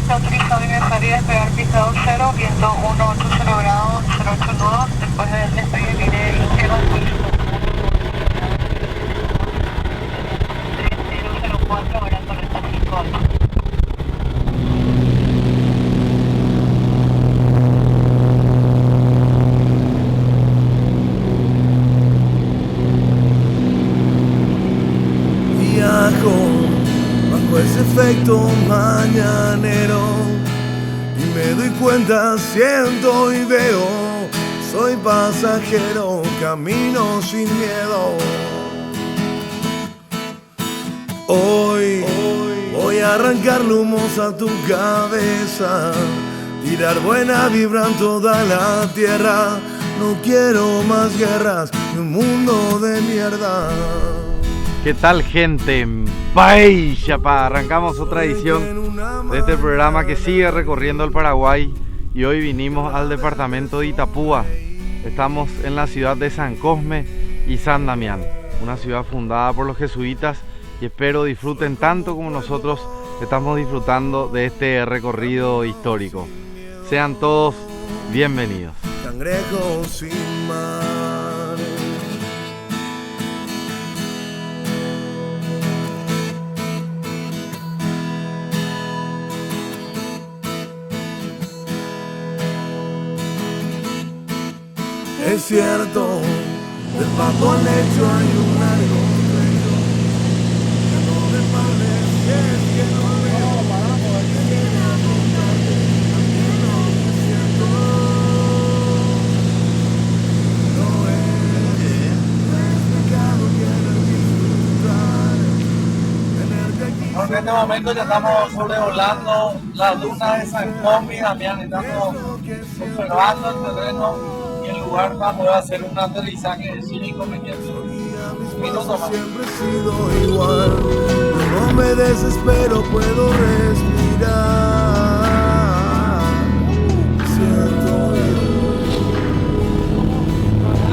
Está autorizado ingresar y despegar pista 0, viento 180 grados, 08 nudos, después del despegue viene izquierda al pulso. 3004, ahora torreta 58. Viajo bajo ese efecto mañanero y me doy cuenta, siento y veo, soy pasajero, camino sin miedo. Hoy voy a arrancarle humos a tu cabeza, tirar buena vibra en toda la tierra. No quiero más guerras ni un mundo de mierda. ¿Qué tal, gente? Vaya, arrancamos otra edición de este programa que sigue recorriendo el Paraguay y hoy vinimos al departamento de Itapúa. Estamos en la ciudad de San Cosme y San Damián, una ciudad fundada por los jesuitas, y espero disfruten tanto como nosotros estamos disfrutando de este recorrido histórico. Sean todos bienvenidos. Cangrejo sin mar. Es cierto, del pato al lecho hay un largo trecho. Ya no me pares, es que no veo. Quiero contarte también lo que siento. No es pecado, quiero disfrutar. Tenerte aquí. En este momento ya estamos sobrevolando las dunas de San Cosme y Damián. Estamos observando el terreno y el lugar para poder hacer un aterrizaje sin inconvenientes. Un minuto más. Siempre he sido igual, no me desespero, puedo respirar. Siento vivo,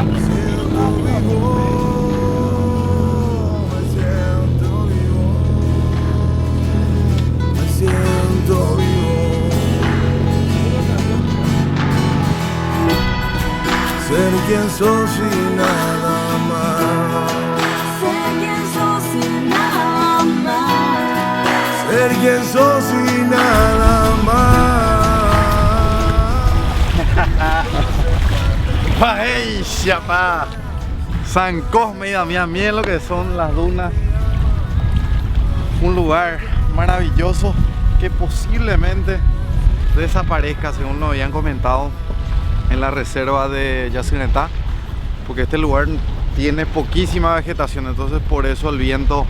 me siento vivo, me siento vivo, me siento vivo. Ser quien sos y nada más. Ser quien sos y nada más. Ser quien sos y nada más. Vaya, pa. San Cosme y Damián, miren lo que son las dunas. Un lugar maravilloso que posiblemente desaparezca, según nos habían comentado en la reserva de Yacyretá, porque este lugar tiene poquísima vegetación, entonces por eso el viento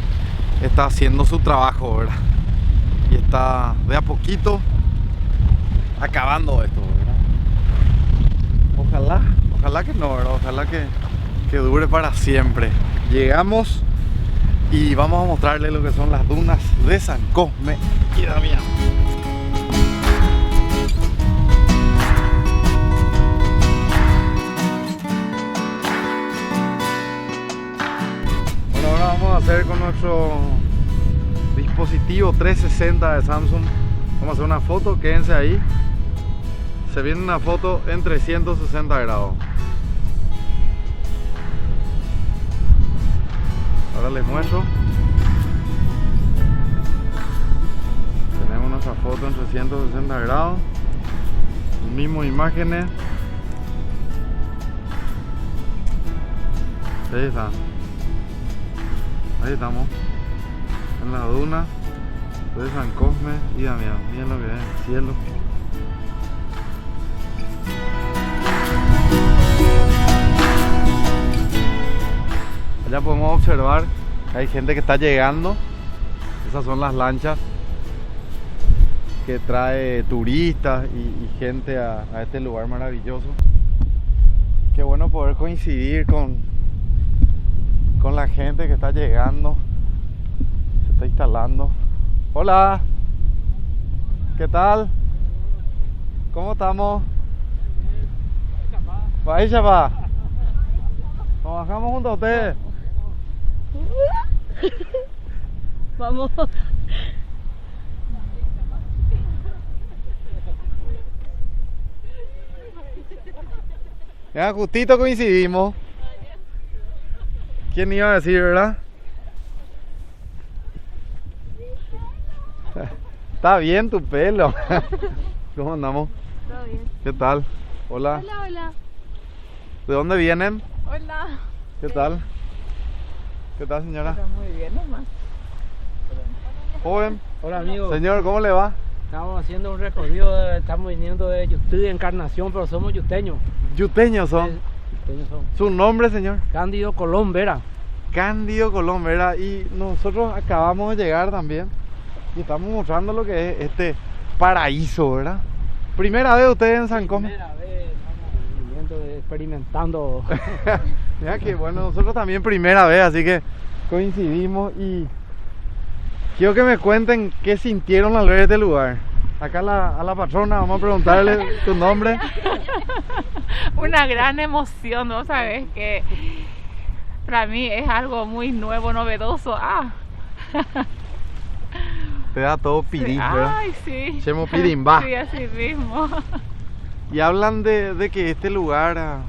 está haciendo su trabajo, ¿verdad? Y está de a poquito acabando esto, ¿verdad? Ojalá que no, ¿verdad? Ojalá que dure para siempre. Llegamos y vamos a mostrarles lo que son las dunas de San Cosme y Damián. Vamos a hacer con nuestro dispositivo 360 de Samsung. Vamos a hacer una foto, quédense ahí. Se viene una foto en 360 grados. Ahora les muestro. Tenemos nuestra foto en 360 grados. Mismas imágenes. Ahí está. Ahí estamos, en la duna de San Cosme y Damián. Miren lo que es el cielo. Allá podemos observar que hay gente que está llegando. Esas son las lanchas que trae turistas y gente a este lugar maravilloso. Qué bueno poder coincidir con la gente que está llegando, se está instalando. Hola, ¿qué tal? ¿Cómo estamos? Ahí ya va. Nos bajamos junto a ustedes. Vamos. Ya justito coincidimos. ¿Quién iba a decir, verdad? Está bien tu pelo. ¿Cómo andamos? Todo bien. ¿Qué tal? Hola. Hola, hola. ¿De dónde vienen? Hola. ¿Qué tal? ¿Qué tal, señora? Muy bien nomás. Joven. Hola amigos, Señor, ¿cómo le va? estamos haciendo un recorrido, estamos viniendo de Yutí, Encarnación, pero somos yuteños. Yuteños son. Yuteños somos. ¿Su nombre, señor? Cándido Colón Vera. Cándido Colón, ¿verdad? Y nosotros acabamos de llegar también y estamos mostrando lo que es este paraíso, ¿verdad? Primera vez ustedes en San Come. Primera vez estamos viniendo, experimentando. Mira que bueno, nosotros también primera vez, así que coincidimos y quiero que me cuenten qué sintieron al ver este lugar. Acá a la patrona vamos a preguntarle tu nombre. Una gran emoción, ¿no? Sabes que para mí es algo muy nuevo, novedoso. Te da todo pirín, ¿verdad? Ay, sí. Chemo pirimba. Sí, así mismo. Y hablan de que este lugar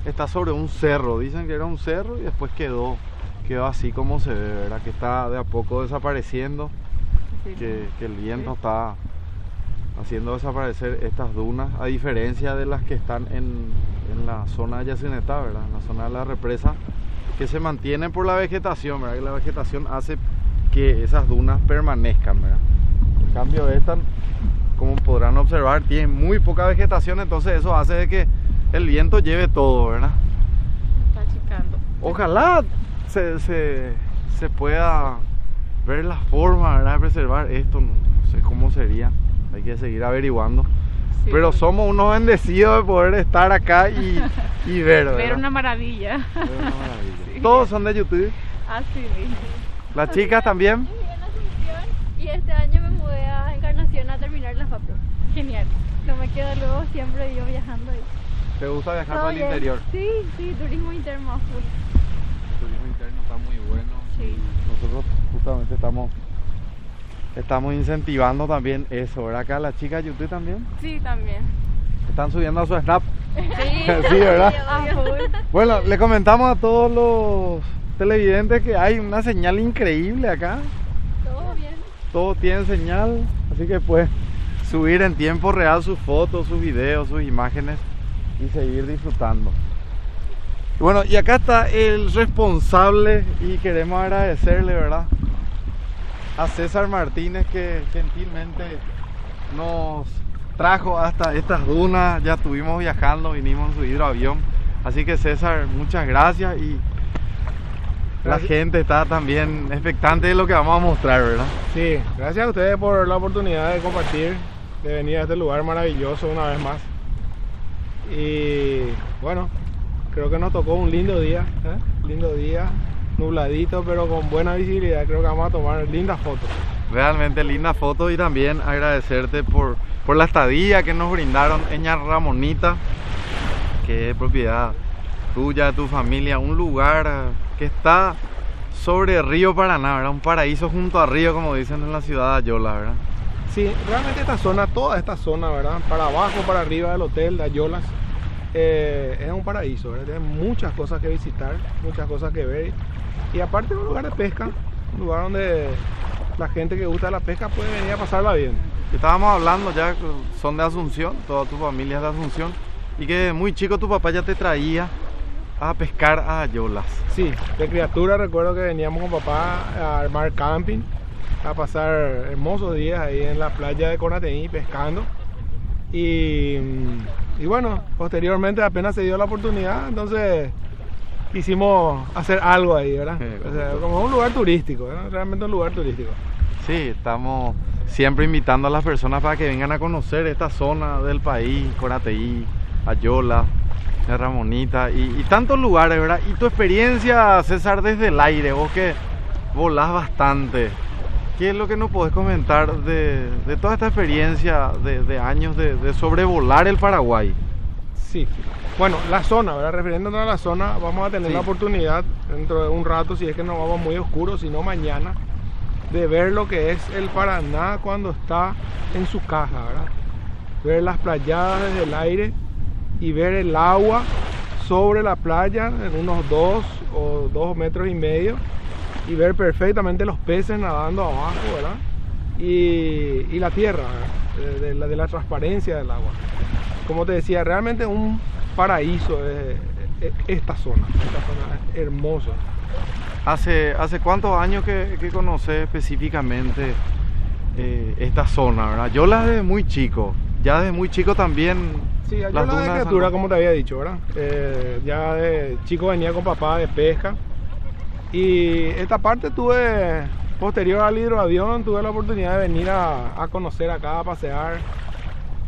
está sobre un cerro. Dicen que era un cerro y después quedó así como se ve, ¿verdad? Que está de a poco desapareciendo, Sí. que el viento está haciendo desaparecer estas dunas, a diferencia de las que están en la zona de Yacinetá, ¿verdad? En la zona de la represa, que se mantienen por la vegetación, ¿verdad? Que la vegetación hace que esas dunas permanezcan, ¿verdad? En cambio estas, como podrán observar, tienen muy poca vegetación, entonces eso hace de que el viento lleve todo, ¿verdad? Está achicando. Ojalá se pueda ver la forma, ¿verdad?, de preservar esto. No sé cómo sería, hay que seguir averiguando. Sí, Pero somos unos bendecidos de poder estar acá y ver, ¿verdad? Ver una maravilla. Ver una maravilla. Sí. Todos son de YouTube. Así mismo. Las chicas también. Yo viví en Asunción y este año me mudé a Encarnación a terminar la FAPRO. Genial. No me quedo luego, siempre yo viajando. ¿Te gusta viajar Todo por el bien. interior? Sí, sí, turismo interno a full. El turismo interno está muy bueno. Sí. Y nosotros justamente estamos incentivando también eso, ¿verdad? Acá las chicas de YouTube también Sí, también. están subiendo a su Snap. Sí, Sí, ¿verdad? a full. Bueno, le comentamos a todos los televidentes que hay una señal increíble acá. Todo bien. Todos tienen señal, así que pueden subir en tiempo real sus fotos, sus videos, sus imágenes y seguir disfrutando. Y bueno, y acá está el responsable y queremos agradecerle, ¿verdad?, a César Martínez, que gentilmente nos trajo hasta estas dunas. Ya estuvimos viajando, vinimos en su hidroavión, así que César, muchas gracias y la gente está también expectante de lo que vamos a mostrar, ¿verdad? Sí, gracias a ustedes por la oportunidad de compartir, de venir a este lugar maravilloso una vez más. Y bueno, creo que nos tocó un lindo día, lindo día, nubladito pero con buena visibilidad. Creo que vamos a tomar lindas fotos. Realmente linda foto y también agradecerte por la estadía que nos brindaron en Ña Ramonita, que es propiedad tuya, de tu familia, un lugar que está sobre el río Paraná, ¿verdad? Un paraíso junto al río, como dicen en la ciudad de Ayolas, ¿verdad? Sí, realmente esta zona, toda esta zona, ¿verdad? Para abajo, para arriba del hotel de Ayolas, es un paraíso, ¿verdad? Tiene muchas cosas que visitar, muchas cosas que ver. Y aparte es un lugar de pesca, un lugar donde la gente que gusta la pesca puede venir a pasarla bien. Estábamos hablando ya, son de Asunción, toda tu familia es de Asunción, y que de muy chico tu papá ya te traía a pescar a Ayolas. Sí, de criatura recuerdo que veníamos con papá a armar camping, a pasar hermosos días ahí en la playa de Conateí pescando. Y bueno, posteriormente apenas se dio la oportunidad, entonces quisimos hacer algo ahí, ¿verdad? O sea, como un lugar turístico, ¿verdad? Realmente un lugar turístico. Sí, estamos siempre invitando a las personas para que vengan a conocer esta zona del país, Conateí, Ayolas, Ña Ramonita y tantos lugares, ¿verdad? Y tu experiencia, César, desde el aire, vos que volás bastante, ¿qué es lo que nos podés comentar de toda esta experiencia de años de sobrevolar el Paraguay? Sí, bueno, la zona, ¿verdad? Refiriéndonos a la zona, vamos a tener Sí. la oportunidad dentro de un rato, si es que no vamos muy oscuro, sino mañana, de ver lo que es el Paraná cuando está en su caja, ¿verdad? Ver las playadas desde el aire y ver el agua sobre la playa en unos 2 o 2 metros y medio y ver perfectamente los peces nadando abajo, ¿verdad? Y la tierra, de la transparencia del agua. Como te decía, realmente un paraíso esta zona es hermosa. ¿Hace cuántos años que conoces específicamente esta zona, verdad? Yo la desde muy chico, ya desde muy chico también. Sí, yo la de criatura, como te había dicho, ¿verdad? Ya de chico venía con papá de pesca. Y esta parte tuve, posterior al hidroavión, tuve la oportunidad de venir a conocer acá, a pasear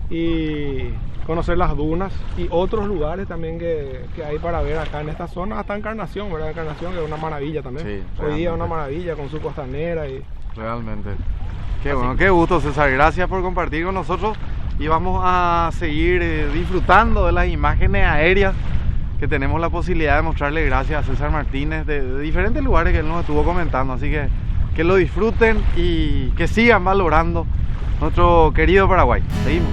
y conocer las dunas y otros lugares también que hay para ver acá en esta zona, hasta Encarnación, ¿verdad? Encarnación que es una maravilla también. Sí, hoy día es una maravilla con su costanera y... Realmente. Qué bueno, qué gusto, César. Gracias por compartir con nosotros y vamos a seguir disfrutando de las imágenes aéreas que tenemos la posibilidad de mostrarle gracias a César Martínez de diferentes lugares que él nos estuvo comentando. Así que lo disfruten y que sigan valorando nuestro querido Paraguay. Seguimos.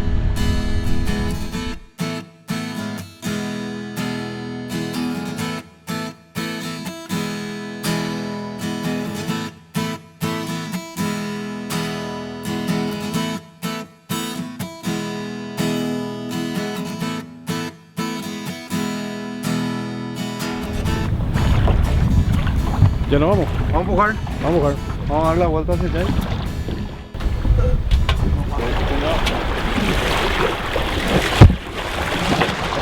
Ya no vamos. Vamos a empujar. Vamos a jugar. Vamos a dar la vuelta hacia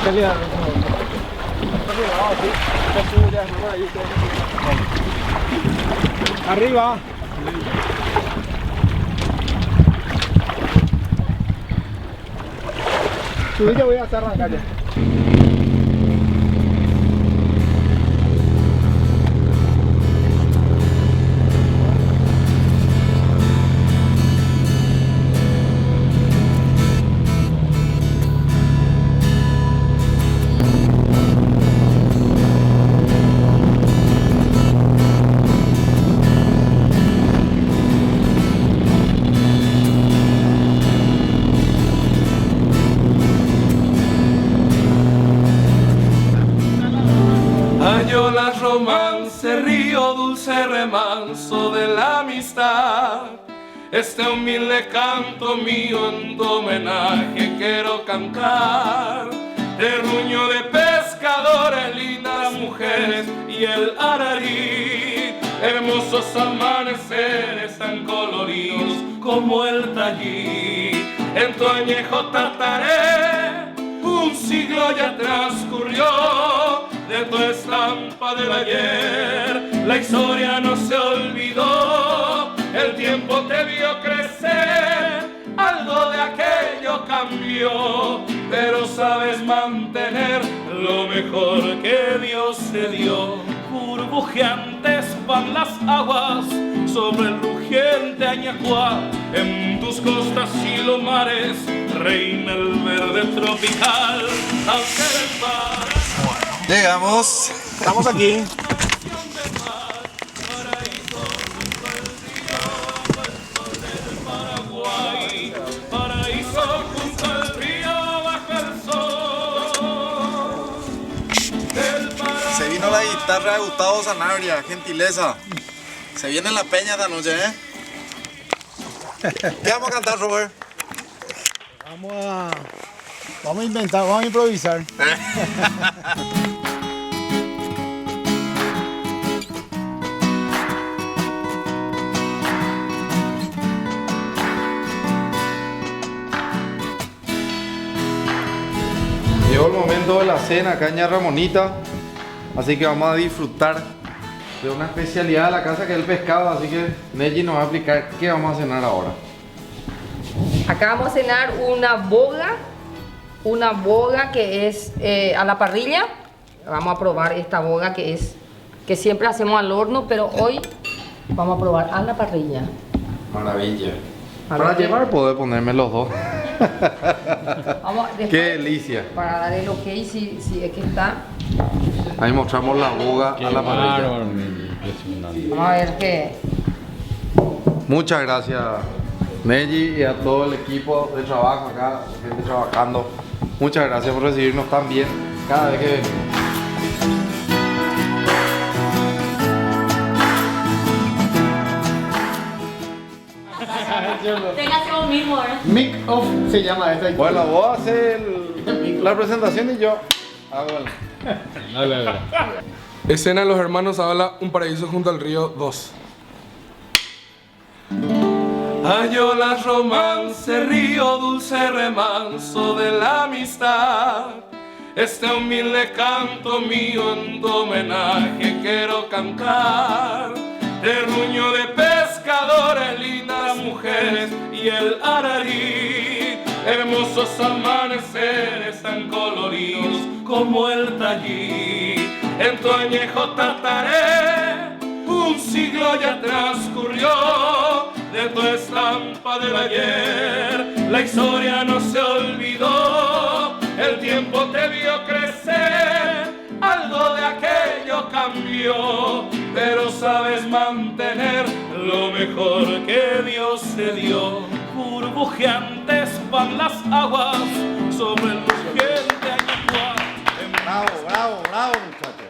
allá. Arriba. Subí, yo voy a hacer arrancar ya. Romance, río dulce remanso de la amistad. Este humilde canto mío en tu homenaje quiero cantar. Terruño de pescadores, lindas mujeres y el ararí. Hermosos amaneceres tan coloridos como el tallí. En tu añejo tataré, un siglo ya transcurrió. De tu estampa del ayer, la historia no se olvidó. El tiempo te vio crecer, algo de aquello cambió, pero sabes mantener lo mejor que Dios te dio. Burbujeantes van las aguas sobre el rugiente Añacuá. En tus costas y los mares reina el verde tropical. Aunque el mar... Llegamos. Estamos aquí. Paraíso junto al río bajo el sol. Se vino la guitarra de Gustavo Sanabria, gentileza. Se viene la peña esta noche, ¿eh? ¿Qué vamos a cantar, Robert? Vamos a inventar, vamos a improvisar. Llegó el momento de la cena acá en Ña Ramonita, así que vamos a disfrutar de una especialidad de la casa que es el pescado, así que Neji nos va a explicar qué vamos a cenar ahora. Acá vamos a cenar una boga que es a la parrilla. Vamos a probar esta boga que siempre hacemos al horno, pero hoy vamos a probar a la parrilla. Maravilla. Para llevar poder ponerme los dos. Vamos, después, qué delicia. Para dar el ok si es que está. Ahí mostramos la boga a la parrilla. Vamos a ver qué. Muchas gracias, Neji, y a todo el equipo de trabajo acá, gente trabajando. Muchas gracias por recibirnos tan bien cada vez que Téngase vos mismo, ¿verdad? Mic off se llama esta. Bueno, vos haces la presentación y yo hago el... Escena de los hermanos Zavala, Un paraíso junto al río 2. Ayola romance, río dulce remanso de la amistad. Este humilde canto mío en tu homenaje quiero cantar. Terruño de pescadores, lindas mujeres y el ararí. Hermosos amaneceres tan coloridos como el tallí. En tu añejo tataré, un siglo ya transcurrió de tu estampa del ayer. La historia no se olvidó, el tiempo te vio crecer. Algo de aquello cambió, pero sabes mantener lo mejor que Dios te dio. Burbujeantes van las aguas sobre el rugiente Ayacuá. Bravo, bravo, bravo, muchachos.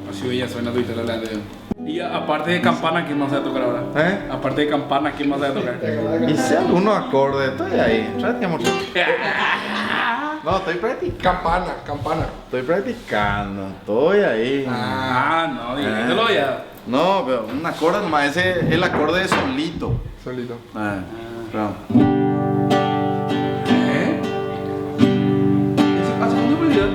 Así bella suena tu historia la de... Y aparte de campana, ¿quién más va a tocar ahora? Aparte de campana, ¿quién más va a tocar? Hice algunos acordes, estoy ahí. No, estoy practicando. Campana. Estoy practicando, estoy ahí. No, dígalo ya. No, pero un acorde nomás, ese es el acorde de solito. Solito. Claro. ¿Qué pasa con tu video?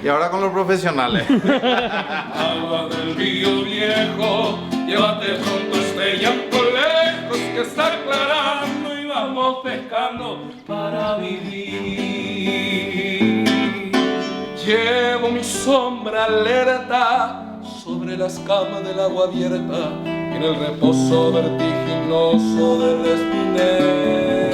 Y ahora con los profesionales. Agua del río viejo, llévate pronto este llanto lejos que está aclarando y vamos pescando para vivir. Llevo mi sombra alerta sobre las camas del agua abierta en el reposo vertiginoso del espinel.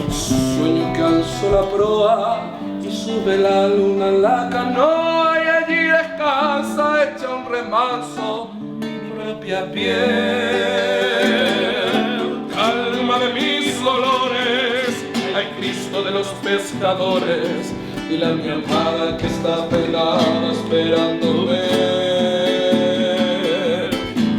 Sueño que alzo la proa y sube la luna en la canoa y allí descansa hecha un remanso mi propia piel. Calma de mis dolores, ay Cristo de los pescadores y la mi amada que está pelada esperando ver.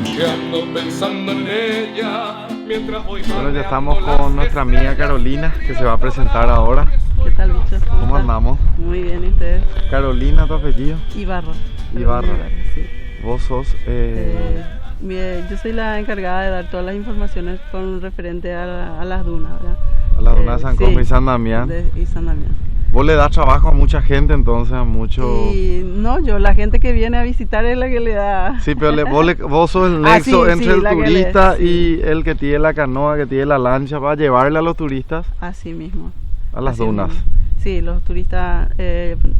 Que ando pensando en ella mientras voy. Bueno, ya estamos con nuestra amiga Carolina que se va a presentar ahora. ¿Qué tal, bichos? ¿Cómo andamos? Muy bien, ¿y ustedes? Carolina, ¿tu apellido? Ibarra. Ibarra. Sí. Vos sos... yo soy la encargada de dar todas las informaciones con referente a las dunas, ¿verdad? A las dunas de San Cosme y San Damián. Y San Damián. Vos le das trabajo a mucha gente, entonces, a mucho... Y no, la gente que viene a visitar es la que le da... Sí, pero vos sos el nexo entre el turista y el que tiene la canoa, que tiene la lancha, para llevarle a los turistas. Así mismo. A las dunas. Mismo. Sí, los turistas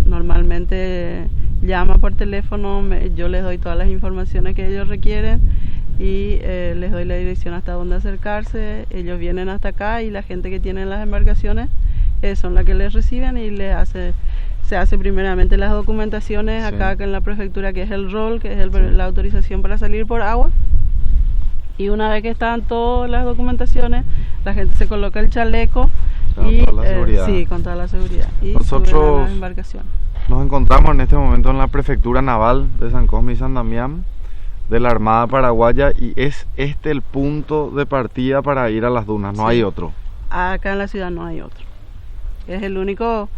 normalmente llaman por teléfono, yo les doy todas las informaciones que ellos requieren y les doy la dirección hasta dónde acercarse. Ellos vienen hasta acá y la gente que tiene las embarcaciones son las que les reciben y se hace primeramente las documentaciones acá en la prefectura, que es el ROL, que es la autorización para salir por agua. Y una vez que están todas las documentaciones, la gente se coloca el chaleco y toda la seguridad. Sí, con toda la seguridad. Y nosotros las embarcaciones. Nos encontramos en este momento en la prefectura naval de San Cosme y San Damián de la Armada Paraguaya y es este el punto de partida para ir a las dunas, no hay otro. Acá en la ciudad no hay otro. Es el único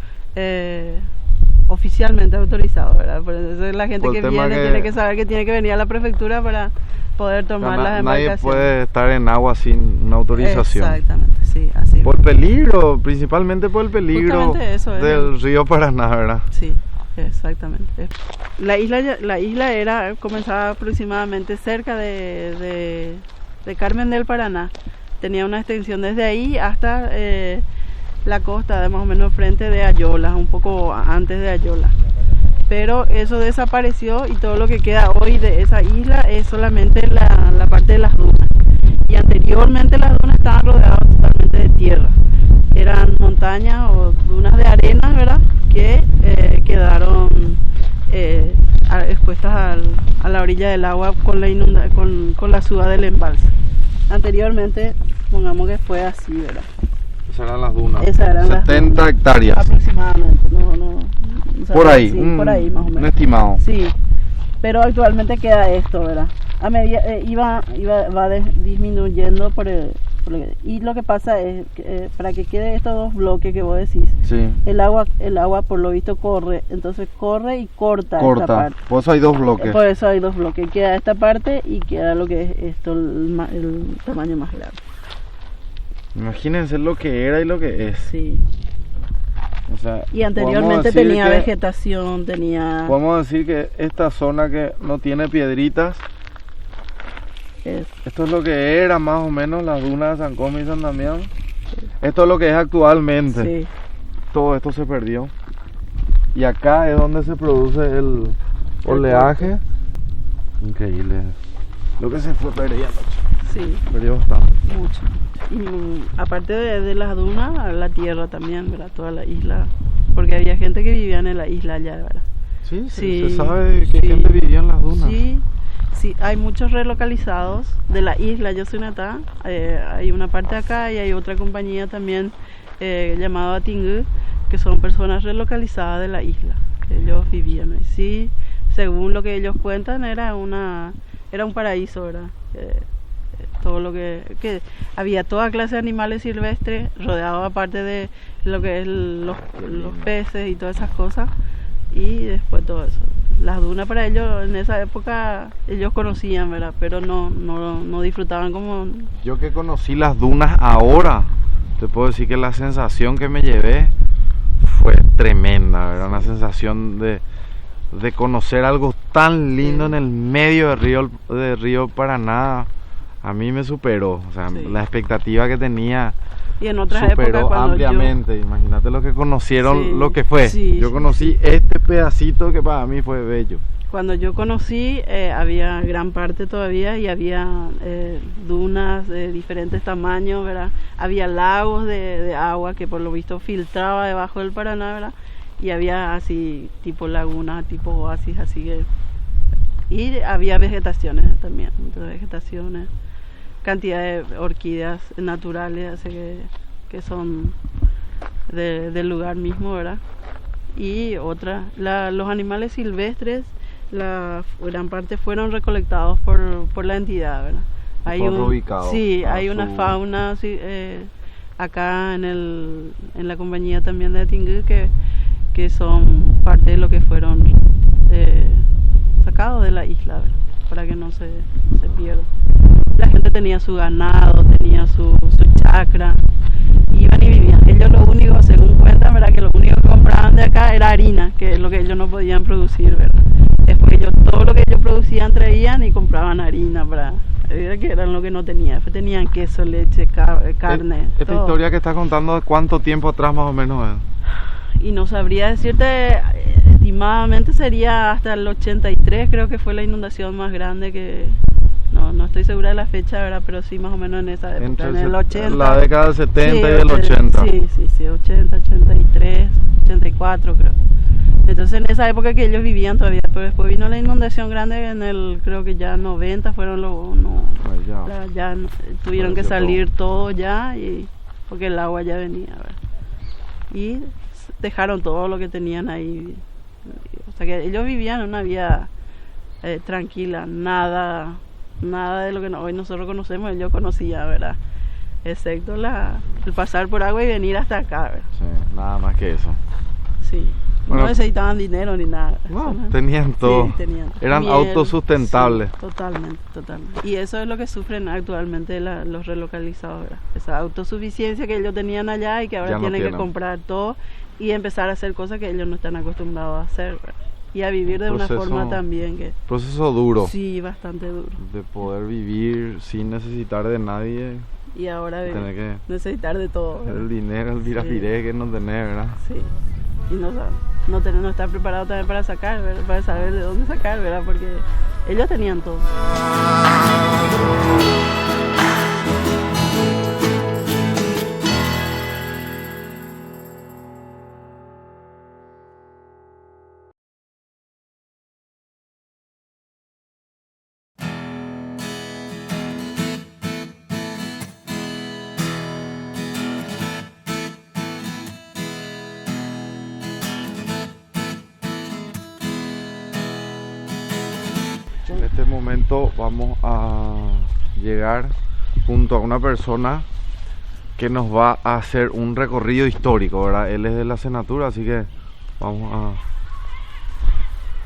oficialmente autorizado, ¿verdad? Por eso la gente que viene tiene que saber que tiene que venir a la prefectura para poder tomar las embarcaciones. Nadie puede estar en agua sin una autorización. Exactamente, sí, así. Por peligro, principalmente por el peligro del río Paraná, ¿verdad? Sí, exactamente. La isla comenzaba aproximadamente cerca de Carmen del Paraná. Tenía una extensión desde ahí hasta la costa, de más o menos frente de Ayola, un poco antes de Ayola. Pero eso desapareció y todo lo que queda hoy de esa isla es solamente la parte de las dunas. Y anteriormente las dunas estaban rodeadas totalmente de tierra. eran montañas o dunas de arena, ¿verdad? Que quedaron expuestas a la orilla del agua con la suba del embalse. Anteriormente, pongamos que fue así, ¿verdad? Esas eran las dunas. Esas eran 70 las hectáreas. Aproximadamente, no Por ahí, sí, por ahí más o menos. Un estimado. Sí, pero actualmente queda esto, ¿verdad? A medida va disminuyendo y lo que pasa es que para que quede estos dos bloques que vos decís, sí. el agua por lo visto corre, entonces corre y corta esta parte. Por eso hay dos bloques. Por eso hay dos bloques, queda esta parte y queda lo que es esto, el tamaño más grande. Imagínense lo que era y lo que es. Sí. O sea, y anteriormente tenía vegetación, podemos decir que esta zona que no tiene piedritas, esto es lo que era más o menos las dunas de San Cosme y San Damián. Sí. Esto es lo que es actualmente. Sí. Todo esto se perdió. Y acá es donde se produce el oleaje. Increíble. Lo que se fue perdiendo. Sí. Perdió bastante. Mucho. Y aparte de las dunas, la tierra también, ¿verdad? Toda la isla. Porque había gente que vivía en la isla allá, ¿verdad? Sí, se sabe que gente vivía en las dunas. Sí, hay muchos relocalizados de la isla Yosunatá. Hay una parte acá y hay otra compañía también llamada Atingú, que son personas relocalizadas de la isla, que ellos vivían ahí. Sí, según lo que ellos cuentan, era un paraíso, ¿verdad? Todo lo que había toda clase de animales silvestres, rodeado aparte de lo que es los peces y todas esas cosas, y después todo eso. Las dunas para ellos en esa época ellos conocían, ¿verdad? Pero no disfrutaban como... Yo que conocí las dunas ahora, te puedo decir que la sensación que me llevé fue tremenda, ¿verdad? Una sensación de conocer algo tan lindo en el medio del río Paraná. A mí me superó, o sea, la expectativa que tenía. Y en otras superó épocas ampliamente. Imagínate lo que conocieron, lo que fue. Yo conocí sí. Este pedacito que para mí fue bello. Cuando yo conocí había gran parte todavía y había dunas de diferentes tamaños, ¿verdad? Había lagos de agua que por lo visto filtraba debajo del Paraná, ¿verdad? Y había así tipo lagunas, tipo oasis, así que... Y había vegetaciones también, cantidad de orquídeas naturales, así que son del lugar mismo, ¿verdad? Y los animales silvestres, la gran parte fueron recolectados por la entidad, ¿verdad? Hay hay una fauna acá en la compañía también de Atingú que son parte de lo que fueron sacados de la isla, ¿verdad? Para que no se pierda. La gente tenía su ganado, tenía su chacra, iban y vivían. Ellos lo único, según cuentan, ¿verdad? Que lo único que compraban de acá era harina, que es lo que ellos no podían producir, ¿verdad? Después todo lo que ellos producían traían y compraban harina que eran lo que no tenían. Después tenían queso, leche, carne. Esta historia que estás contando, ¿de cuánto tiempo atrás más o menos es? Y no sabría decirte, estimadamente sería hasta el 83, creo que fue la inundación más grande que... No estoy segura de la fecha, ¿verdad? Pero sí, más o menos en esa época, en el 80. La década del 70 y del 80. Sí, 80, 83, 84 creo. Entonces en esa época que ellos vivían todavía, pero después vino la inundación grande creo que ya 90 fueron ya tuvieron que salir todo ya, porque el agua ya venía, ¿verdad? Y dejaron todo lo que tenían ahí. O sea que ellos vivían una vida tranquila, nada de lo que hoy nosotros conocemos, ellos conocían, ¿verdad? Excepto el pasar por agua y venir hasta acá, ¿verdad? Sí, nada más que eso. Sí, no necesitaban dinero ni nada. No, tenían todo. Sí, tenían. Eran autosustentables. Sí, totalmente. Y eso es lo que sufren actualmente los relocalizados, ¿verdad? Esa autosuficiencia que ellos tenían allá y que ahora tienen que comprar todo y empezar a hacer cosas que ellos no están acostumbrados a hacer, ¿verdad? Y a vivir de una forma también que... Proceso duro. Sí, bastante duro. De poder vivir sin necesitar de nadie. Y ahora tener que necesitar de todo, ¿verdad? El dinero, el virapiré que no tener, ¿verdad? Sí. Y no estar preparado también para sacar, ¿verdad? Para saber de dónde sacar, ¿verdad? Porque ellos tenían todo. momento vamos a llegar junto a una persona que nos va a hacer un recorrido histórico, ¿verdad? Él es de la Senatura, así que vamos a...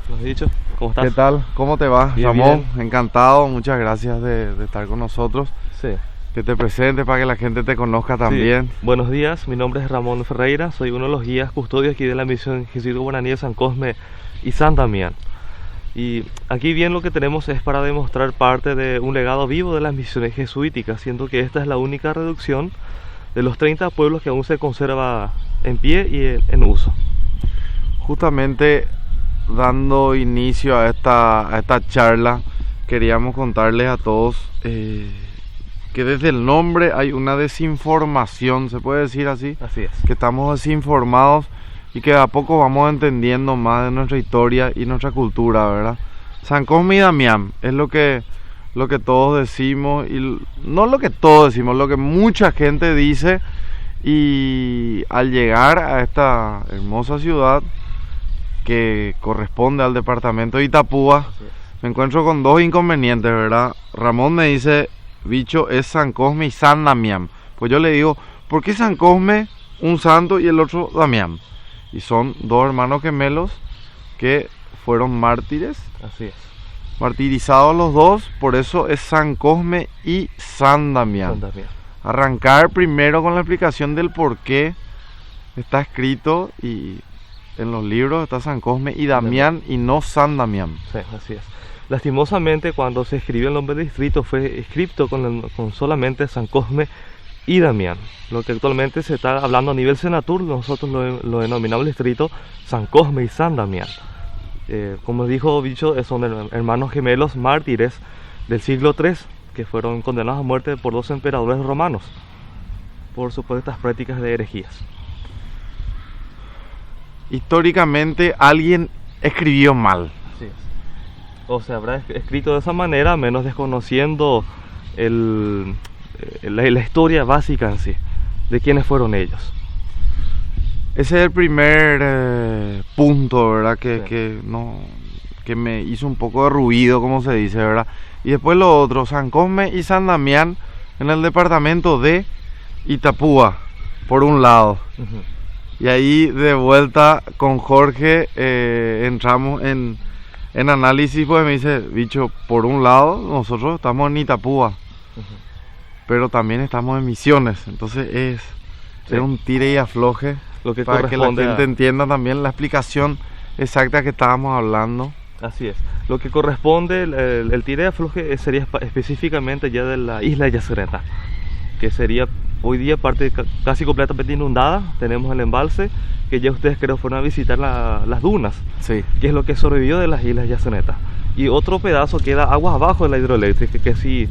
¿Lo has dicho? ¿Cómo estás? ¿Qué tal? ¿Cómo te va, Bien, Ramón? bien. Encantado, muchas gracias de estar con nosotros. Sí. Que te presentes para que la gente te conozca también. Sí. Buenos días, mi nombre es Ramón Ferreira, soy uno de los guías custodios aquí de la misión Jesuita Guaraní de San Cosme y San Damián. Y aquí bien lo que tenemos es para demostrar parte de un legado vivo de las misiones jesuíticas, siendo que esta es la única reducción de los 30 pueblos que aún se conserva en pie y en uso. Justamente dando inicio a esta charla, queríamos contarles a todos que desde el nombre hay una desinformación, ¿se puede decir así? Así es. Que estamos desinformados y que de a poco vamos entendiendo más de nuestra historia y nuestra cultura, ¿verdad? San Cosme y Damián es lo que todos decimos, y no lo que todos decimos, lo que mucha gente dice, y al llegar a esta hermosa ciudad que corresponde al departamento de Itapúa, me encuentro con dos inconvenientes, ¿verdad? Ramón me dice, bicho, es San Cosme y San Damián. Pues yo le digo, ¿por qué San Cosme, un santo, y el otro Damián? Y son dos hermanos gemelos que fueron mártires. Así es. Martirizados los dos, por eso es San Cosme y San Damián. San Damián. Arrancar primero con la explicación del por qué está escrito, y en los libros está San Cosme y Damián y no San Damián. Sí, así es. Lastimosamente, cuando se escribió el nombre del distrito fue escrito con solamente San Cosme y Damián. Lo que actualmente se está hablando a nivel Senatur, nosotros lo denominamos distrito San Cosme y San Damián. Como dijo Bicho, son hermanos gemelos mártires del siglo III que fueron condenados a muerte por 2 emperadores romanos por supuestas prácticas de herejías. Históricamente alguien escribió mal. Así es. O se habrá escrito de esa manera, menos desconociendo la historia básica en sí, de quiénes fueron ellos. Ese es el primer punto, ¿verdad? Que me hizo un poco de ruido, como se dice, ¿verdad? Y después lo otro, San Cosme y San Damián en el departamento de Itapúa, por un lado. Y ahí de vuelta con Jorge entramos en análisis, pues me dice, bicho, por un lado nosotros estamos en Itapúa, pero también estamos en Misiones, entonces es un tire y afloje lo que para que la gente entienda también la explicación exacta que estábamos hablando. Así es. Lo que corresponde, el tire y afloje sería específicamente ya de la isla de Yacyretá, que sería hoy día parte casi completamente inundada. Tenemos el embalse, que ya ustedes creo fueron a visitar las dunas, sí, que es lo que sobrevivió de las islas Yacyretá. Y otro pedazo queda aguas abajo de la hidroeléctrica, que sí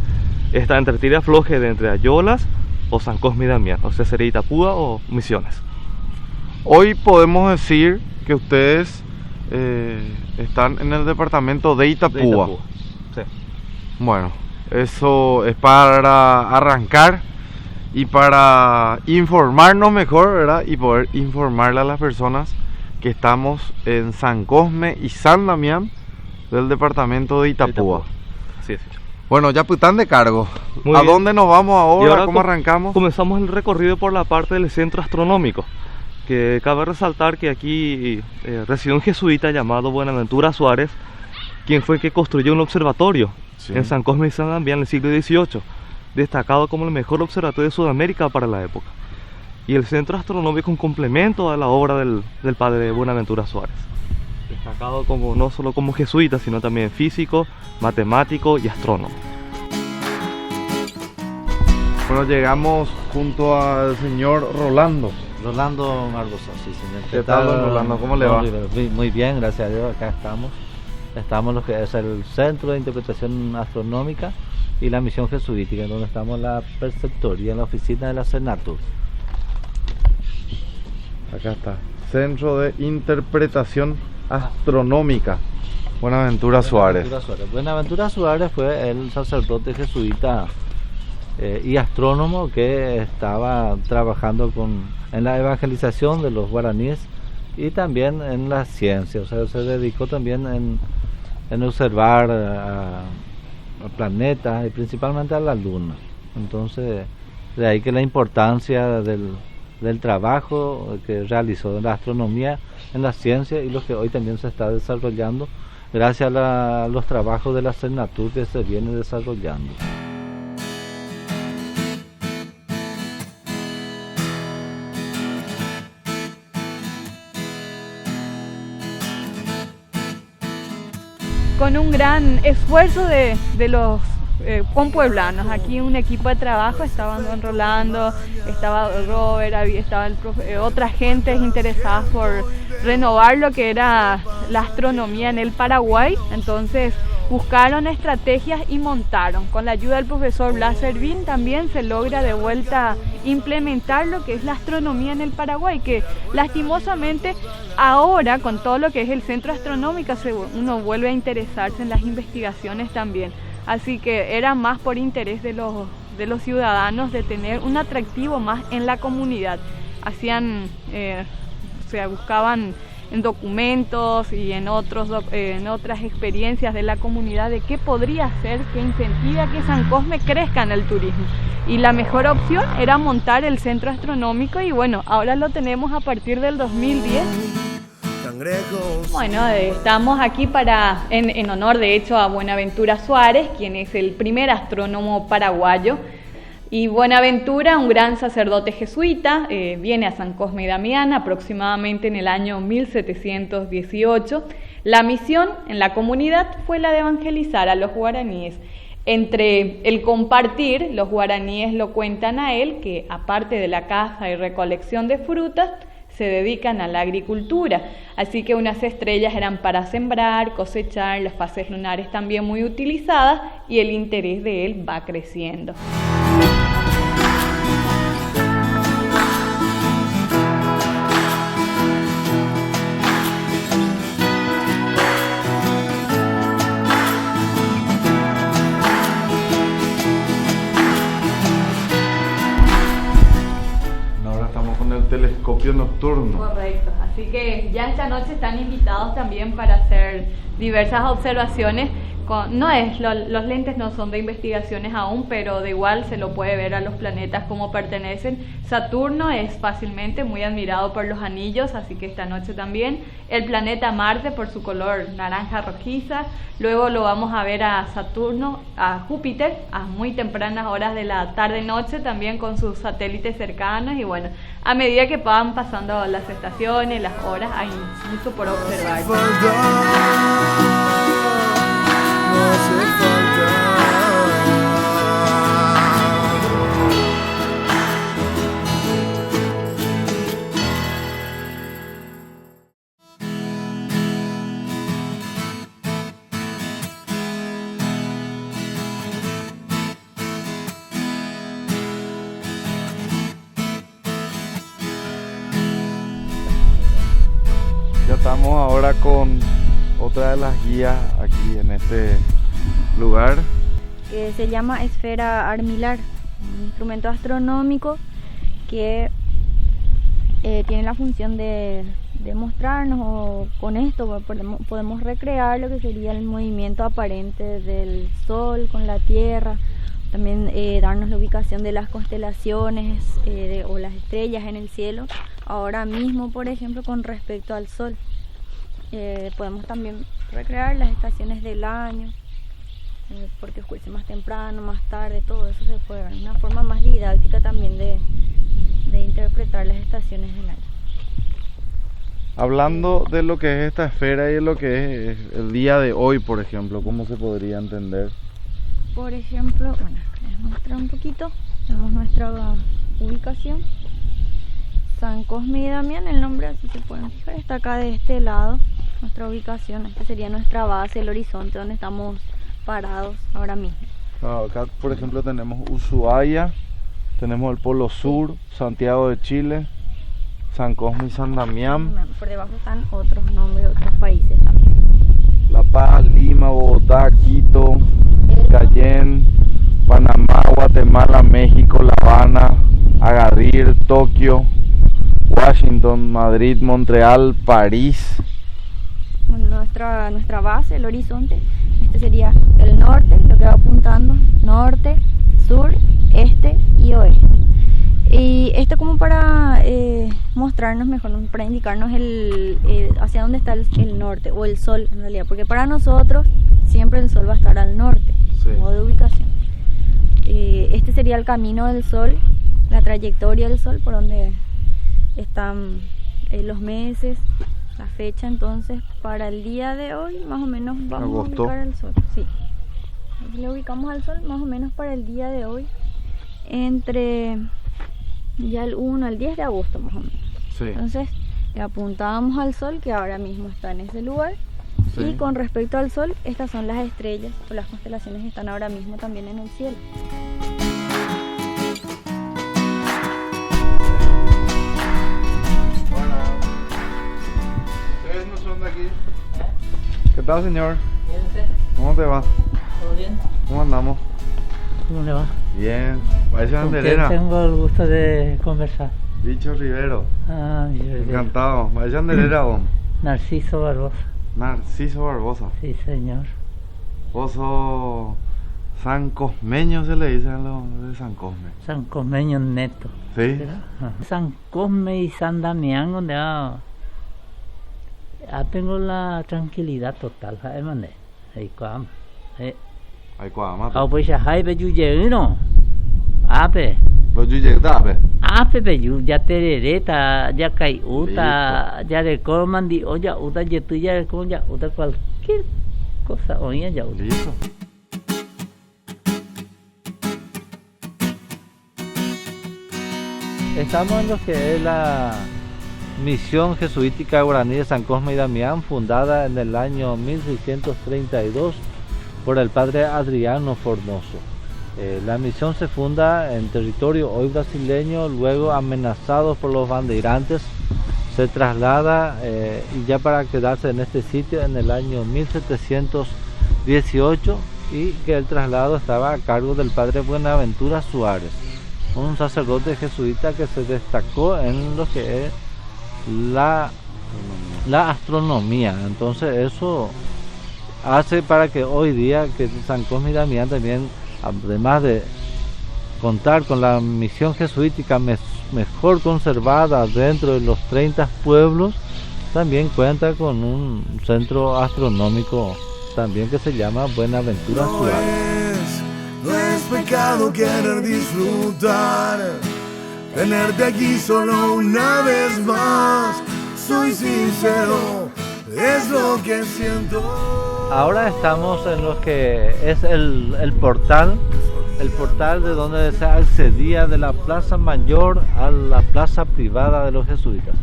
está entre tire y afloje de entre Ayolas o San Cosme y Damián, o sea, sería Itapúa o Misiones. Hoy podemos decir que ustedes están en el departamento de Itapúa. Sí. Bueno, eso es para arrancar y para informarnos mejor, ¿verdad? Y poder informarle a las personas que estamos en San Cosme y San Damián del departamento de Itapúa. Sí, sí. Bueno, ya pues están de cargo. Muy ¿A bien. dónde nos vamos ahora? ¿Cómo arrancamos? Comenzamos el recorrido por la parte del centro astronómico, que cabe resaltar que aquí residió un jesuita llamado Buenaventura Suárez, quien fue el que construyó un observatorio en San Cosme y San Damián en el siglo XVIII, destacado como el mejor observatorio de Sudamérica para la época. Y el centro astronómico es un complemento a la obra del padre Buenaventura Suárez, destacado como, no solo como jesuita, sino también físico, matemático y astrónomo. Bueno, llegamos junto al señor Rolando. Rolando Barbosa, sí, señor. ¿Qué tal, don Rolando? ¿Cómo le va? Muy bien, gracias a Dios, acá estamos. Estamos en lo que es el Centro de Interpretación Astronómica y la Misión Jesuítica, donde estamos en la preceptoría, en la oficina de la Senatur. Acá está, Centro de Interpretación Astronómica, Buenaventura Suárez. Buenaventura Suárez fue el sacerdote jesuita y astrónomo que estaba trabajando en la evangelización de los guaraníes y también en la ciencia, o sea, se dedicó también en observar a planetas y principalmente a la Luna. Entonces, de ahí que la importancia del trabajo que realizó en la astronomía, en la ciencia y lo que hoy también se está desarrollando gracias a los trabajos de la CENATUR que se viene desarrollando. Con un gran esfuerzo de los compueblanos. Aquí un equipo de trabajo, estaban Don Rolando, estaba Robert, estaba otra gente interesada por renovar lo que era la astronomía en el Paraguay. Entonces buscaron estrategias y montaron. Con la ayuda del profesor Blas Servín también se logra de vuelta implementar lo que es la astronomía en el Paraguay, que lastimosamente ahora con todo lo que es el centro astronómico uno vuelve a interesarse en las investigaciones también. Así que era más por interés de los ciudadanos de tener un atractivo más en la comunidad. Hacían, buscaban en documentos y en otras experiencias de la comunidad de qué podría hacer que incentive a que San Cosme crezca en el turismo. Y la mejor opción era montar el centro astronómico y bueno, ahora lo tenemos a partir del 2010. Bueno, estamos aquí en honor de hecho a Buenaventura Suárez, quien es el primer astrónomo paraguayo. Y Buenaventura, un gran sacerdote jesuita, viene a San Cosme y Damián aproximadamente en el año 1718. La misión en la comunidad fue la de evangelizar a los guaraníes. Entre el compartir, los guaraníes lo cuentan a él, que aparte de la caza y recolección de frutas, se dedican a la agricultura, así que unas estrellas eran para sembrar, cosechar, las fases lunares también muy utilizadas y el interés de él va creciendo. Telescopio nocturno. Correcto, así que ya esta noche están invitados también para hacer diversas observaciones. Los lentes no son de investigaciones aún, pero de igual se lo puede ver a los planetas como pertenecen. Saturno es fácilmente muy admirado por los anillos, así que esta noche también. El planeta Marte por su color naranja rojiza. Luego lo vamos a ver a Júpiter a muy tempranas horas de la tarde-noche, también con sus satélites cercanos. Y bueno, a medida que van pasando las estaciones, las horas, hay mucho por observar. Ya estamos ahora con otra de las guías aquí en este lugar. Que se llama esfera armilar, un instrumento astronómico que tiene la función de mostrarnos, o con esto podemos recrear lo que sería el movimiento aparente del Sol con la Tierra, también darnos la ubicación de las constelaciones o las estrellas en el cielo, ahora mismo por ejemplo con respecto al Sol. Podemos también recrear las estaciones del año, porque oscurece más temprano, más tarde, todo eso se puede ver. Una forma más didáctica también de interpretar las estaciones del año. Hablando de lo que es esta esfera y de lo que es el día de hoy, por ejemplo, ¿cómo se podría entender? Por ejemplo, bueno, les muestro un poquito. Tenemos nuestra ubicación. San Cosme y Damián, el nombre así se pueden fijar, está acá de este lado. Nuestra ubicación, esta sería nuestra base, el horizonte donde estamos parados ahora mismo. Acá por ejemplo tenemos Ushuaia, tenemos el Polo Sur, Santiago de Chile, San Cosme y San Damián. Por debajo están otros nombres de otros países también. La Paz, Lima, Bogotá, Quito, Cayenne, Panamá, Guatemala, México, La Habana, Agadir, Tokio, Washington, Madrid, Montreal, París. nuestra base, el horizonte. Este sería el norte, lo que va apuntando, norte, sur, este y oeste. Y esto como para mostrarnos mejor, para indicarnos hacia dónde está el norte, o el sol en realidad, porque para nosotros siempre el sol va a estar al norte, modo de ubicación. Este sería el camino del sol, la trayectoria del sol, por donde están los meses, la fecha. Entonces para el día de hoy más o menos vamos a ubicar el sol. Sí, le ubicamos al sol más o menos para el día de hoy, entre ya el 1 al 10 de agosto más o menos. Sí. Entonces le apuntábamos al sol, que ahora mismo está en ese lugar. Sí. Y con respecto al sol, estas son las estrellas o las constelaciones que están ahora mismo también en el cielo. ¿Ustedes no son de aquí? ¿Qué tal, señor? Bien, ¿cómo te va? ¿Todo bien? ¿Cómo andamos? ¿Cómo le va? Bien. ¿Vaya ¿Con Anderera? quién tengo el gusto de conversar? Bicho Rivero. Ah, encantado. ¿Vaya Anderera vos? Narciso Barbosa. Narciso Barbosa. Sí, señor. ¿Vos sos San Cosmeño, se le dice a los de San Cosme? San Cosmeño neto. ¿Sí? San Cosme y San Damián, donde tengo la tranquilidad total. Ahí cuam. Ahí cuam. Pues ya hay bello no. Ape. Lo yuye dabe. Ape bello ya terereta, ya kai uta, ya de comandi, o ya uta yetuya con ya uta cualquier cosa oía ya uta. Listo. Estamos en lo que es la misión jesuítica guaraní de San Cosme y Damián, fundada en el año 1632 por el padre Adriano Formoso. La misión se funda en territorio hoy brasileño, luego amenazado por los bandeirantes, se traslada y ya para quedarse en este sitio en el año 1718, y que el traslado estaba a cargo del padre Buenaventura Suárez, un sacerdote jesuita que se destacó en lo que es la astronomía. Entonces eso hace para que hoy día que San Cosme y Damián también, además de contar con la misión jesuítica mejor conservada dentro de los 30 pueblos, también cuenta con un centro astronómico también que se llama Buenaventura Suárez. No es pecado querer disfrutar, tenerte aquí solo una vez más. Soy sincero, es lo que siento. Ahora estamos en lo que es el portal de donde se accedía de la plaza mayor a la plaza privada de los jesuitas.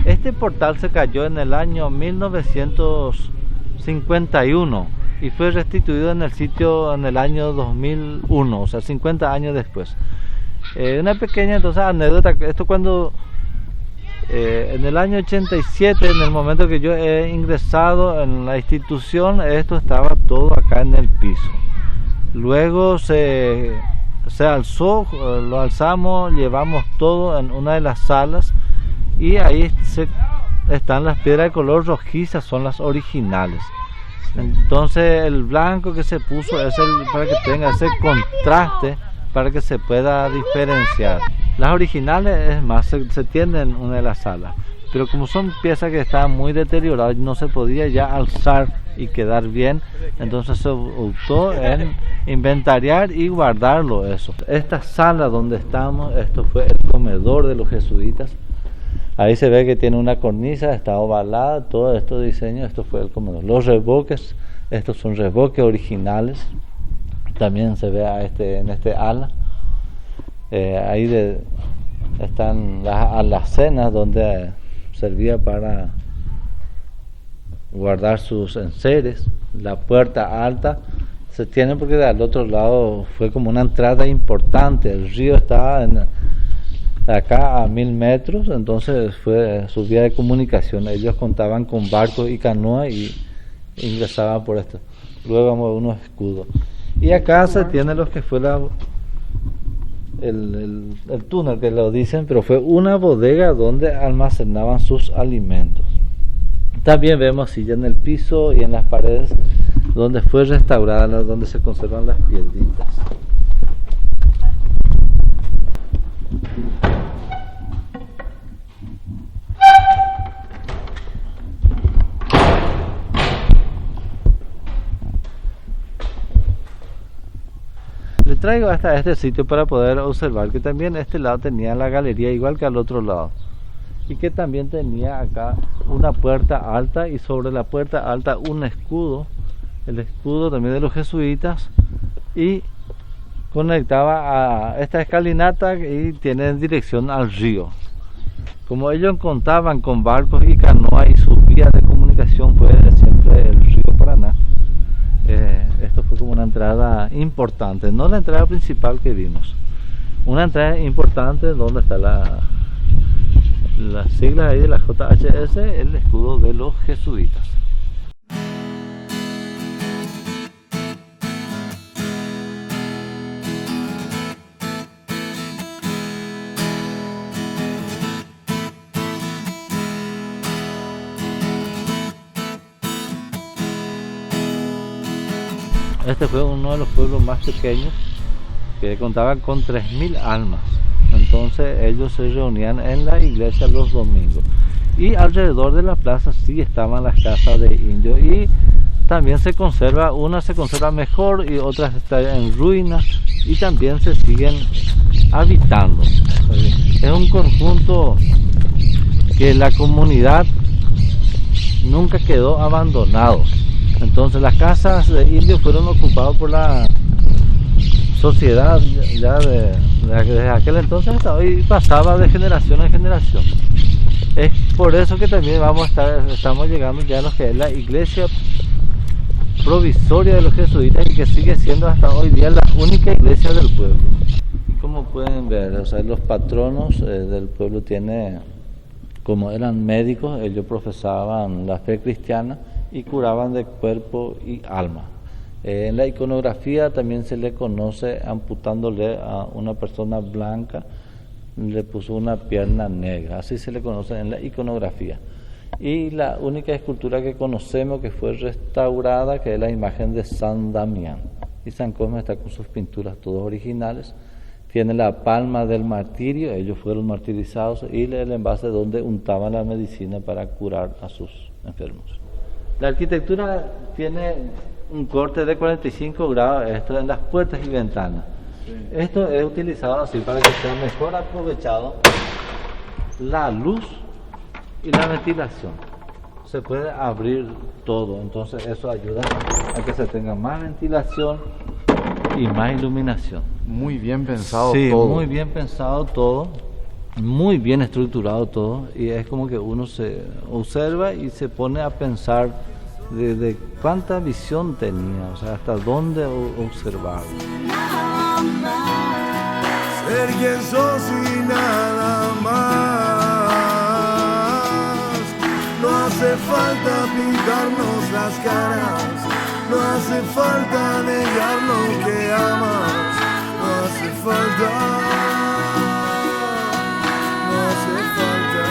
Este portal se cayó en el año 1951 y fue restituido en el sitio en el año 2001, o sea, 50 años después. Una pequeña entonces anécdota, esto cuando en el año 87, en el momento que yo he ingresado en la institución, esto estaba todo acá en el piso. Luego se alzó, lo alzamos, llevamos todo en una de las salas y ahí están las piedras de color rojiza, son las originales. Entonces el blanco que se puso es para que tenga ese contraste, para que se pueda diferenciar. Las originales, es más, se tienden en una de las salas, pero como son piezas que estaban muy deterioradas, no se podía ya alzar y quedar bien, entonces se optó en inventariar y guardarlo eso. Esta sala donde estamos, esto fue el comedor de los jesuitas. Ahí se ve que tiene una cornisa, está ovalada, todo estos diseños, esto fue el comedor. Los revoques, estos son revoques originales, también se ve en este ala. Ahí están las alacenas donde servía para guardar sus enseres. La puerta alta se tiene porque al otro lado fue como una entrada importante. El río estaba acá a 1000 metros, entonces fue su vía de comunicación. Ellos contaban con barcos y canoas y ingresaban por esto. Luego vamos a unos escudos. Y acá se tiene lo que fue el túnel, que lo dicen, pero fue una bodega donde almacenaban sus alimentos. También vemos silla en el piso y en las paredes donde fue restaurada, donde se conservan las piedritas. Le traigo hasta este sitio para poder observar que también este lado tenía la galería igual que al otro lado, y que también tenía acá una puerta alta, y sobre la puerta alta un escudo, el escudo también de los jesuitas, y conectaba a esta escalinata y tiene dirección al río. Como ellos contaban con barcos y canoas y su vía de comunicación fue siempre el río Paraná, esto fue como una entrada importante, no la entrada principal que vimos, una entrada importante donde está las siglas ahí de la JHS, el escudo de los jesuitas. Este fue uno de los pueblos más pequeños, que contaban con 3.000 almas. Entonces ellos se reunían en la iglesia los domingos, y alrededor de la plaza sí estaban las casas de indios, y también una se conserva mejor y otras están en ruinas, y también se siguen habitando. Es un conjunto que la comunidad nunca quedó abandonado. Entonces las casas de indios fueron ocupadas por la sociedad ya desde aquel entonces hasta hoy, pasaba de generación en generación. Es por eso que también estamos llegando ya a lo que es la iglesia provisoria de los jesuitas, y que sigue siendo hasta hoy día la única iglesia del pueblo. Como pueden ver, los patronos del pueblo como eran médicos, ellos profesaban la fe cristiana y curaban de cuerpo y alma. En la iconografía también se le conoce amputándole a una persona blanca, le puso una pierna negra, así se le conoce en la iconografía. Y la única escultura que conocemos que fue restaurada, que es la imagen de San Damián. Y San Cosme está con sus pinturas todas originales, tiene la palma del martirio, ellos fueron martirizados, y el envase donde untaban la medicina para curar a sus enfermos. La arquitectura tiene un corte de 45 grados, esto en las puertas y ventanas. Sí. Esto es utilizado así para que sea mejor aprovechado la luz y la ventilación. Se puede abrir todo, entonces eso ayuda a que se tenga más ventilación y más iluminación. Muy bien pensado sí, todo. Muy bien pensado todo, muy bien estructurado todo, y es como que uno se observa y se pone a pensar de cuánta visión tenía, o sea, hasta dónde observar. Ser quien sos y nada más. No hace falta pintarnos las caras, no hace falta negar lo que amas, no hace falta, no hace falta.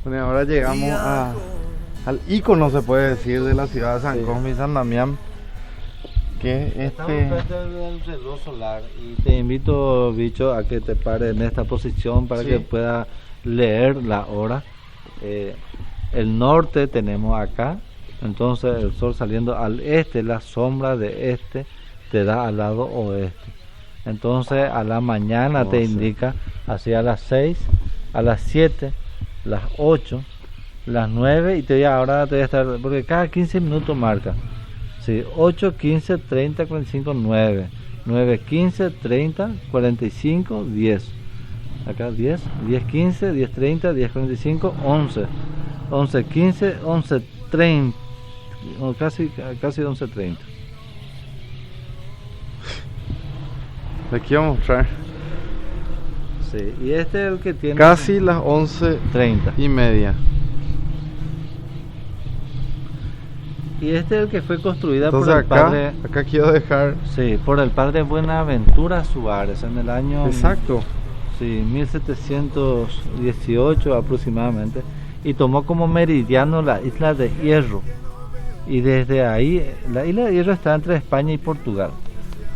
Bueno, ahora llegamos al ícono, se puede decir, de la ciudad de San Cosme y San Damián, que Estamos frente al reloj solar, y te invito, bicho, a que te pares en esta posición para que puedas leer la hora. El norte tenemos acá, entonces el sol saliendo al este, la sombra de este te da al lado oeste. Entonces a la mañana te indica hacia las 6, a las 7, las 8, las 9, y ahora te voy a estar, porque cada 15 minutos marca. Sí, 8, 15, 30, 45, 9, 9, 15, 30, 45, 10. Acá 10, 10, 15, 10, 30, 10, 45, 11, 11, 15, 11, 30, casi 11, 30. Les quiero mostrar. Sí, y este es el que tiene casi las 11:30. Y este es el que fue construida entonces por el padre. Acá quiero dejar. Sí, por el padre Buenaventura Suárez en el año. Exacto. Sí, 1718 aproximadamente. Y tomó como meridiano la isla de Hierro. Y desde ahí, la isla de Hierro está entre España y Portugal.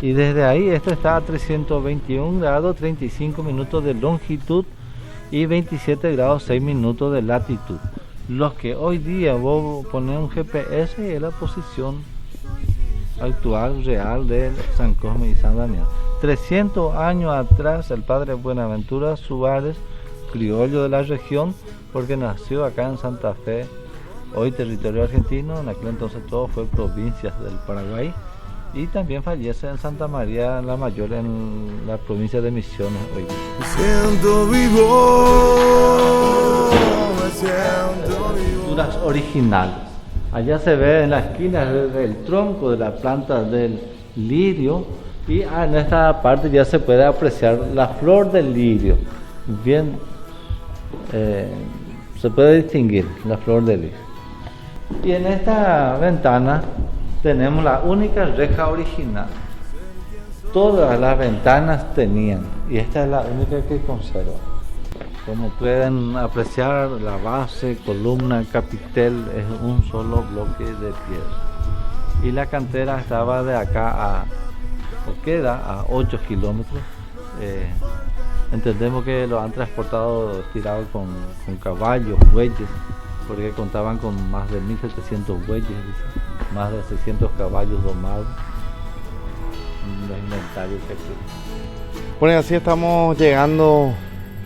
Y desde ahí esto está a 321 grados 35 minutos de longitud y 27 grados 6 minutos de latitud. Los que hoy día vos pones un GPS es la posición actual real de San Cosme y San Damián. 300 años atrás el padre Buenaventura Suárez, criollo de la región, porque nació acá en Santa Fe, hoy territorio argentino, en aquel entonces todo fue provincias del Paraguay, y también fallece en Santa María la Mayor, en la provincia de Misiones hoy día. Me siento vivo, me siento vivo. Pinturas originales. Allá se ve en la esquina el tronco de la planta del lirio, y en esta parte ya se puede apreciar la flor del lirio. Bien, se puede distinguir la flor del lirio. Y en esta ventana tenemos la única reja original. Todas las ventanas tenían, y esta es la única que conserva. Como pueden apreciar, la base, columna, capitel es un solo bloque de piedra. Y la cantera estaba de acá o queda a 8 kilómetros. Entendemos que lo han transportado tirado con caballos, bueyes, porque contaban con más de 1.700 bueyes, más de 600 caballos domados. Los inventarios que aquí. Bueno, así estamos llegando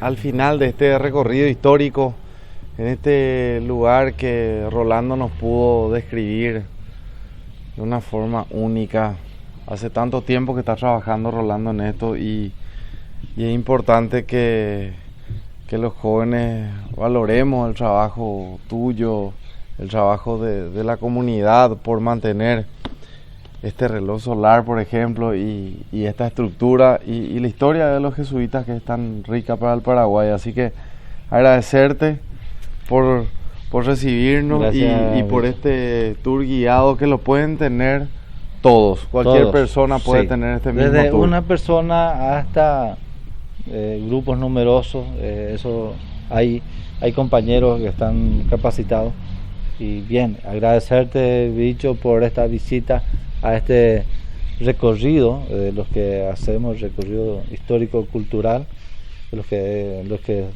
al final de este recorrido histórico en este lugar que Rolando nos pudo describir de una forma única. Hace tanto tiempo que está trabajando Rolando en esto, y es importante que los jóvenes valoremos el trabajo tuyo, el trabajo de la comunidad por mantener este reloj solar, por ejemplo, y esta estructura y la historia de los jesuitas, que es tan rica para el Paraguay. Así que agradecerte por recibirnos y por este tour guiado, que lo pueden tener todos. Cualquier persona puede tener este mismo desde tour. Una persona hasta grupos numerosos. Eso hay compañeros que están capacitados. Y bien, agradecerte, Bicho, por esta visita a este recorrido, los que hacemos recorrido histórico cultural, los que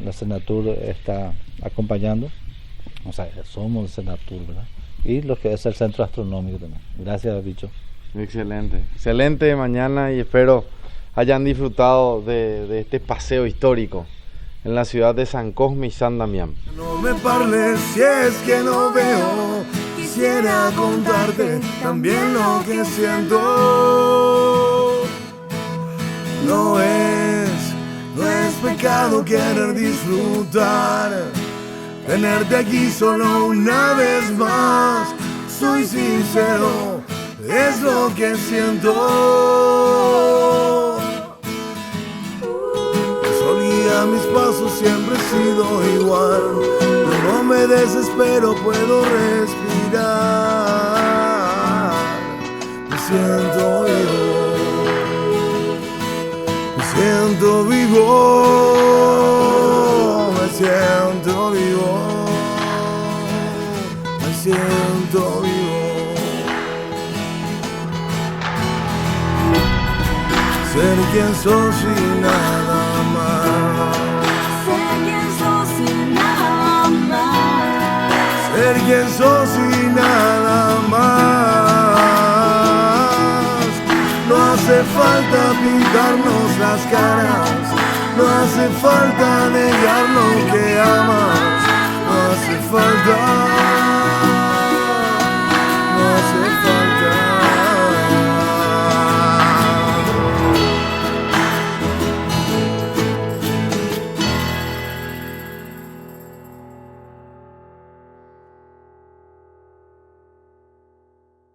la Senatur está acompañando. O sea, somos Senatur, ¿verdad? Y los que es el Centro Astronómico también. Gracias, Bicho. Excelente mañana, y espero hayan disfrutado de este paseo histórico en la ciudad de San Cosme y San Damián. No me parles si es que no veo. Quisiera contarte también lo que siento. No es pecado querer disfrutar, tenerte aquí solo una vez más. Soy sincero, es lo que siento. Solía mis pasos, siempre he sido igual. No me desespero, puedo respirar. Me siento vivo, me siento vivo, me siento vivo, me siento vivo. Ser quien sos y nada más. Ser quien sos y nada más. Ser quien sos y nada más. No hace falta pintarnos las caras, no hace falta negar lo que amas, no hace falta.